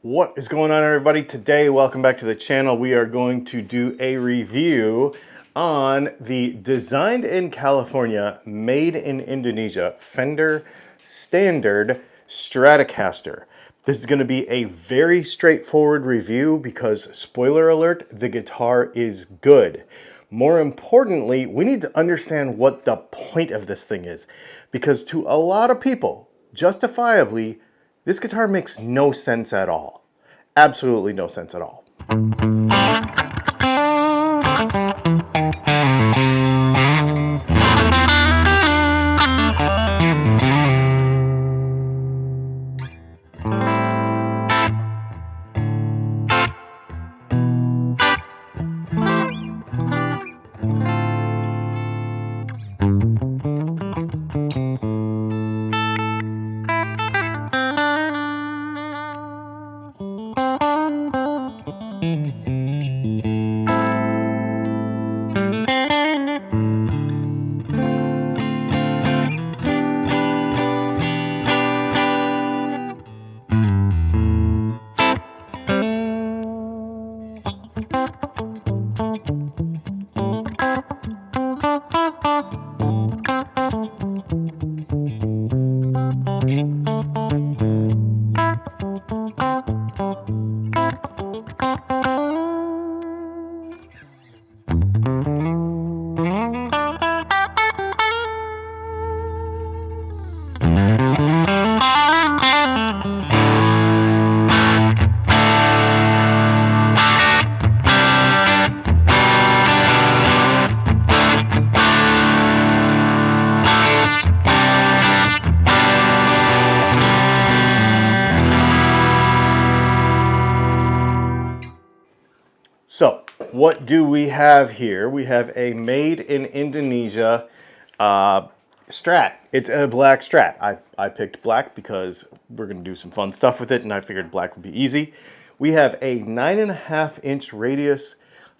What is going on, everybody? Today, welcome back to the channel. We are going to do a review on the designed in California, made in Indonesia, Fender Standard Stratocaster. This is going to be a very straightforward review because, spoiler alert, the guitar is good. More importantly, we need to understand what the point of this thing is, because to a lot of people, justifiably, this guitar makes no sense at all. Absolutely no sense at all. So, what do we have here? We have a made in Indonesia Strat. It's a black Strat. I picked black because we're going to do some fun stuff with it, and I figured black would be easy. We have a 9.5-inch radius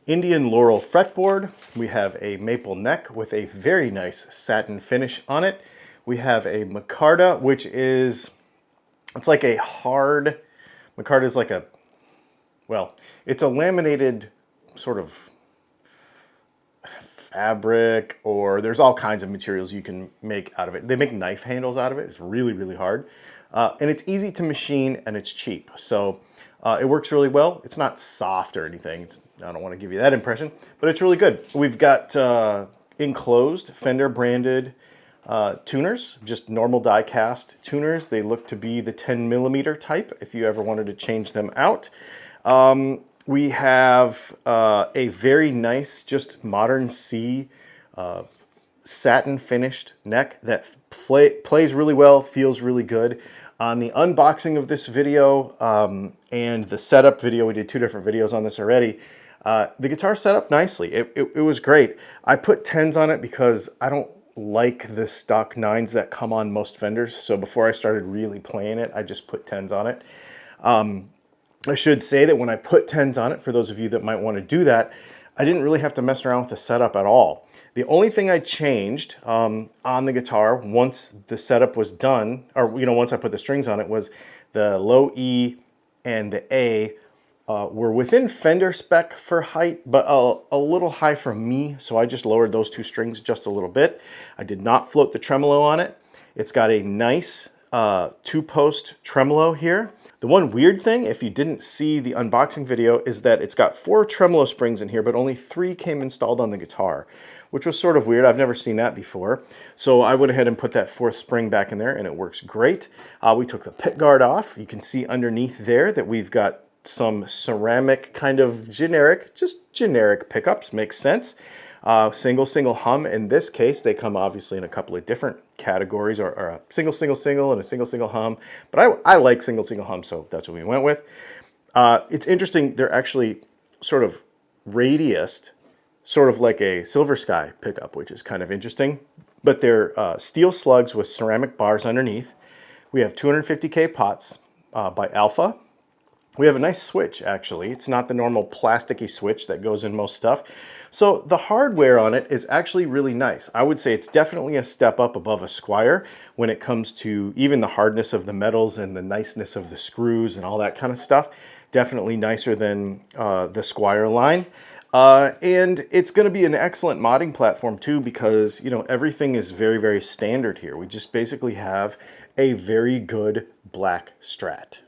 Indian Laurel fretboard. We have a maple neck with a very nice satin finish on it. We have a micarta, which is, it's like a hard, micarta is like a, well, it's a laminated sort of fabric, or there's all kinds of materials you can make out of it. They make knife handles out of it. It's really, really hard. And it's easy to machine, and it's cheap. So it works really well. It's not soft or anything. I don't want to give you that impression, but it's really good. We've got enclosed Fender branded tuners, just normal die cast tuners. They look to be the 10mm type if you ever wanted to change them out. We have a very nice, just modern C satin finished neck that plays really well, feels really good. On the unboxing of this video and the setup video, we did two different videos on this already. The guitar set up nicely. It was great. I put 10s on it because I don't like the stock 9s that come on most Fenders. So before I started really playing it, I just put 10s on it. I should say that when I put 10s on it, for those of you that might want to do that, I didn't really have to mess around with the setup at all. The only thing I changed on the guitar once the setup was done, or once I put the strings on it, was the low E and the A were within Fender spec for height, but a little high for me, so I just lowered those two strings just a little bit. I did not float the tremolo on it. It's got a nice two-post tremolo here. The one weird thing, if you didn't see the unboxing video, is that it's got 4 tremolo springs in here, but only 3 came installed on the guitar, which was sort of weird. I've never seen that before. So I went ahead and put that 4th spring back in there, and it works great. We took the pick guard off. You can see underneath there that we've got some ceramic kind of generic pickups. Makes sense. Single hum. In this case, they come obviously in a couple of different categories, or a single and a single hum. But I like single hum, so that's what we went with. It's interesting. They're actually sort of radiused, sort of like a Silver Sky pickup, which is kind of interesting. But they're steel slugs with ceramic bars underneath. We have 250K pots by Alpha. We have a nice switch, actually. It's not the normal plasticky switch that goes in most stuff. So the hardware on it is actually really nice. I would say it's definitely a step up above a Squier when it comes to even the hardness of the metals and the niceness of the screws and all that kind of stuff. Definitely nicer than the Squier line. And it's going to be an excellent modding platform too, because you know everything is very, very standard here. We just basically have a very good black Strat.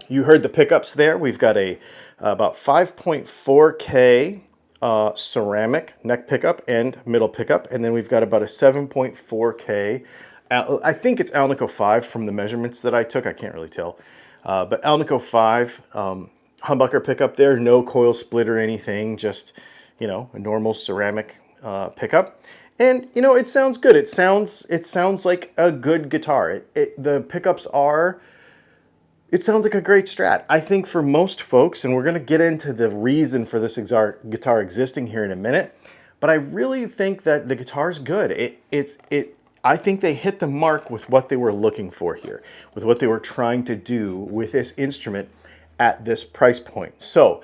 You heard the pickups there. We've got a about 5.4K ceramic neck pickup and middle pickup, and then we've got about a 7.4K. I think it's Alnico 5 from the measurements that I took. I can't really tell, but Alnico 5 humbucker pickup there. No coil split or anything. Just a normal ceramic pickup. And it sounds good. It sounds like a good guitar. The pickups are. It sounds like a great Strat. I think for most folks, and we're going to get into the reason for this guitar existing here in a minute, but I really think that the guitar's good. I think they hit the mark with what they were looking for here, with what they were trying to do with this instrument at this price point. So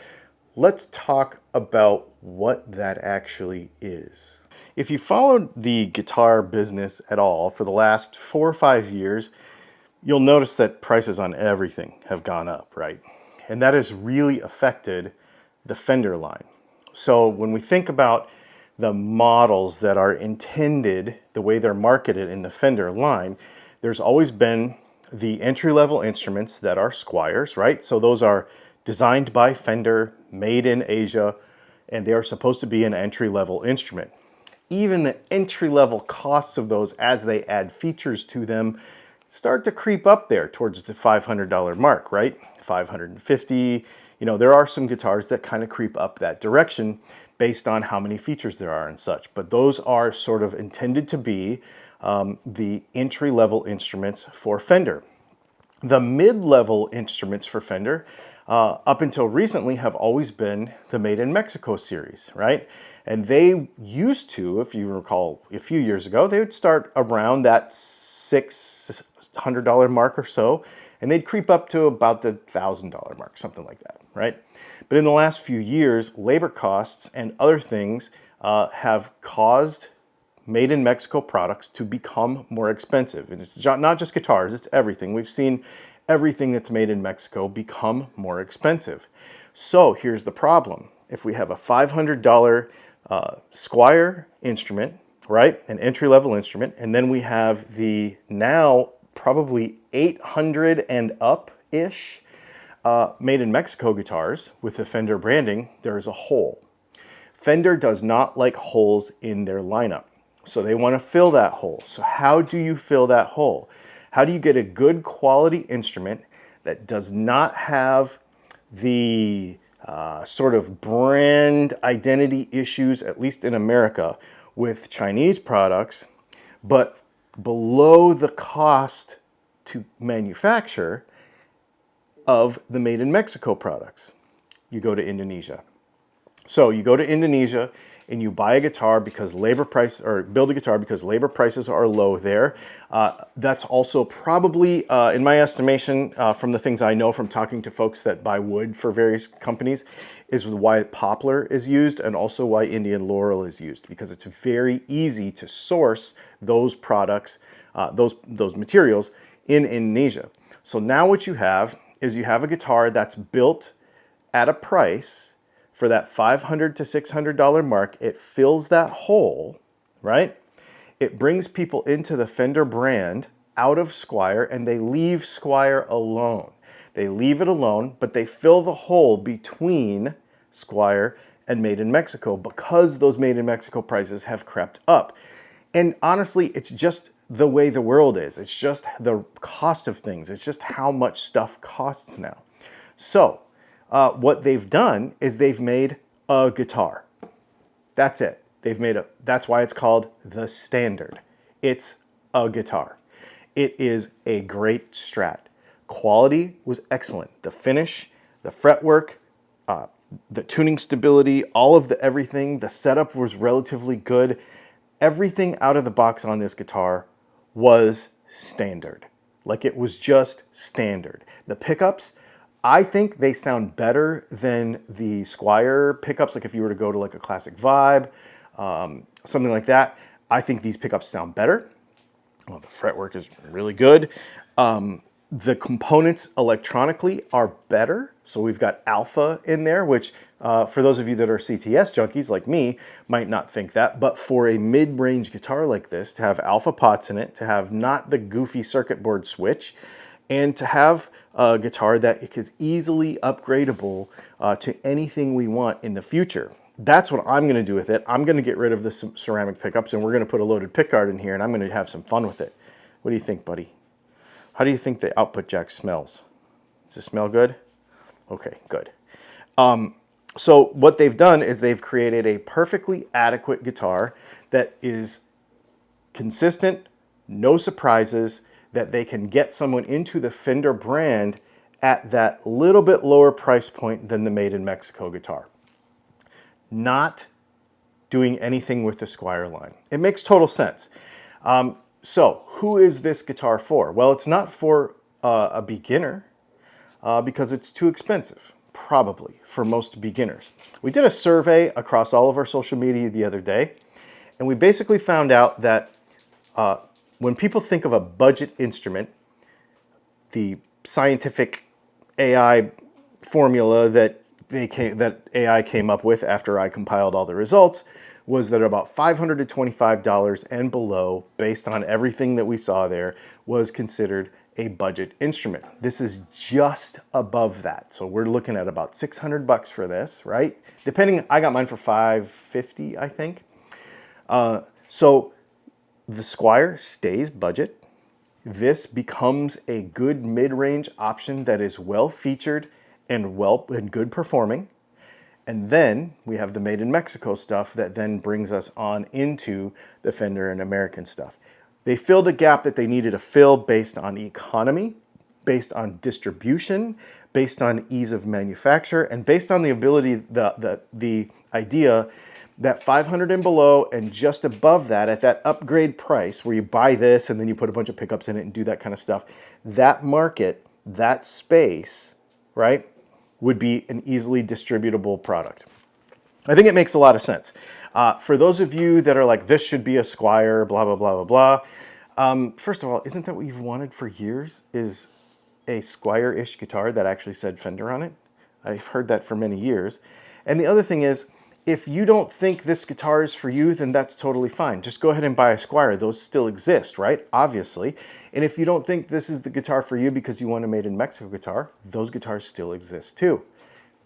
let's talk about what that actually is. If you followed the guitar business at all for the last 4 or 5 years, you'll notice that prices on everything have gone up, right? And that has really affected the Fender line. So when we think about the models that are intended, the way they're marketed in the Fender line, there's always been the entry-level instruments that are Squiers, right? So those are designed by Fender, made in Asia, and they are supposed to be an entry-level instrument. Even the entry-level costs of those, as they add features to them, start to creep up there towards the $500 mark, right? $550. There are some guitars that kind of creep up that direction based on how many features there are and such. But those are sort of intended to be the entry-level instruments for Fender. The mid-level instruments for Fender, up until recently, have always been the Made in Mexico series, right? And they used to, if you recall, a few years ago, they would start around that $600 mark or so, and they'd creep up to about the $1,000 mark, something like that, right? But in the last few years, labor costs and other things have caused Made in Mexico products to become more expensive. And it's not just guitars, it's everything. We've seen everything that's made in Mexico become more expensive. So here's the problem. If we have a $500 Squier instrument, right, an entry-level instrument, and then we have the now probably 800 and up-ish Made in Mexico guitars with the Fender branding, there is a hole. Fender does not like holes in their lineup, so they want to fill that hole. So how do you fill that hole? How do you get a good quality instrument that does not have the sort of brand identity issues, at least in America, with Chinese products, but below the cost to manufacture of the Made in Mexico products? You go to Indonesia. So you go to Indonesia and you buy a guitar because build a guitar because labor prices are low there. That's also probably, in my estimation, from the things I know from talking to folks that buy wood for various companies, is why poplar is used and also why Indian laurel is used, because it's very easy to source those products, those materials in Indonesia. So now what you have is you have a guitar that's built at a price for that $500 to $600 mark. It fills that hole, right? It brings people into the Fender brand out of Squier, and they leave Squier alone. They leave it alone, but they fill the hole between Squier and Made in Mexico because those Made in Mexico prices have crept up. And honestly, it's just the way the world is. It's just the cost of things. It's just how much stuff costs now. So what they've done is they've made a guitar. That's it. That's why it's called the Standard. It's a guitar. It is a great Strat. Quality was excellent. The finish, the fretwork, the tuning stability, all of everything. The setup was relatively good. Everything out of the box on this guitar was standard. Like, it was just standard. The pickups, I think they sound better than the Squier pickups. Like if you were to go to like a classic vibe, something like that, I think these pickups sound better. Well, the fretwork is really good. The components electronically are better. So we've got alpha in there, which for those of you that are CTS junkies like me might not think that, but for a mid-range guitar like this, to have alpha pots in it, to have not the goofy circuit board switch, and to have a guitar that is easily upgradable to anything we want in the future. That's what I'm going to do with it. I'm going to get rid of the ceramic pickups, and we're going to put a loaded pickguard in here, and I'm going to have some fun with it. What do you think, buddy? How do you think the output jack smells? Does it smell good? Okay, good. So what they've done is they've created a perfectly adequate guitar that is consistent, no surprises, that they can get someone into the Fender brand at that little bit lower price point than the Made in Mexico guitar. Not doing anything with the Squier line. It makes total sense. So who is this guitar for? Well, it's not for a beginner because it's too expensive, probably, for most beginners. We did a survey across all of our social media the other day, and we basically found out that when people think of a budget instrument, the scientific AI formula that AI came up with after I compiled all the results was that about $500 to $25 and below, based on everything that we saw there, was considered a budget instrument. This is just above that. So we're looking at about $600 for this, right? Depending, I got mine for $550, I think. So the Squier stays budget. This becomes a good mid-range option that is well featured and good performing. And then we have the Made in Mexico stuff that then brings us on into the Fender and American stuff. They filled a gap that they needed to fill based on economy, based on distribution, based on ease of manufacture, and based on the ability, the idea that 500 and below and just above that, at that upgrade price where you buy this and then you put a bunch of pickups in it and do that kind of stuff, that market, that space, right, would be an easily distributable product. I think it makes a lot of sense. For those of you that are like, this should be a Squier, blah, blah, blah, blah, blah. First of all, isn't that what you've wanted for years, is a Squier-ish guitar that actually said Fender on it? I've heard that for many years. And the other thing is, if you don't think this guitar is for you, then that's totally fine. Just go ahead and buy a Squier. Those still exist, right? Obviously. And if you don't think this is the guitar for you because you want a Made in Mexico guitar, those guitars still exist too.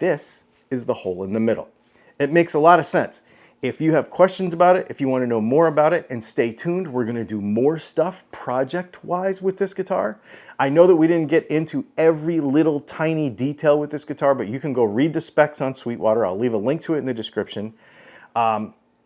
This is the hole in the middle. It makes a lot of sense. If you have questions about it, if you want to know more about it, and stay tuned, we're going to do more stuff project-wise with this guitar. I know that we didn't get into every little tiny detail with this guitar, but you can go read the specs on Sweetwater. I'll leave a link to it in the description.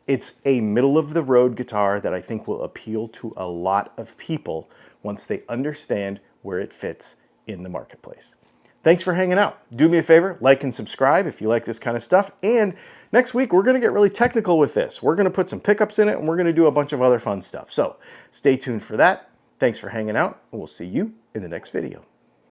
It's a middle-of-the-road guitar that I think will appeal to a lot of people once they understand where it fits in the marketplace. Thanks for hanging out. Do me a favor, like and subscribe if you like this kind of stuff. And next week, we're going to get really technical with this. We're going to put some pickups in it, and we're going to do a bunch of other fun stuff. So stay tuned for that. Thanks for hanging out, and we'll see you in the next video.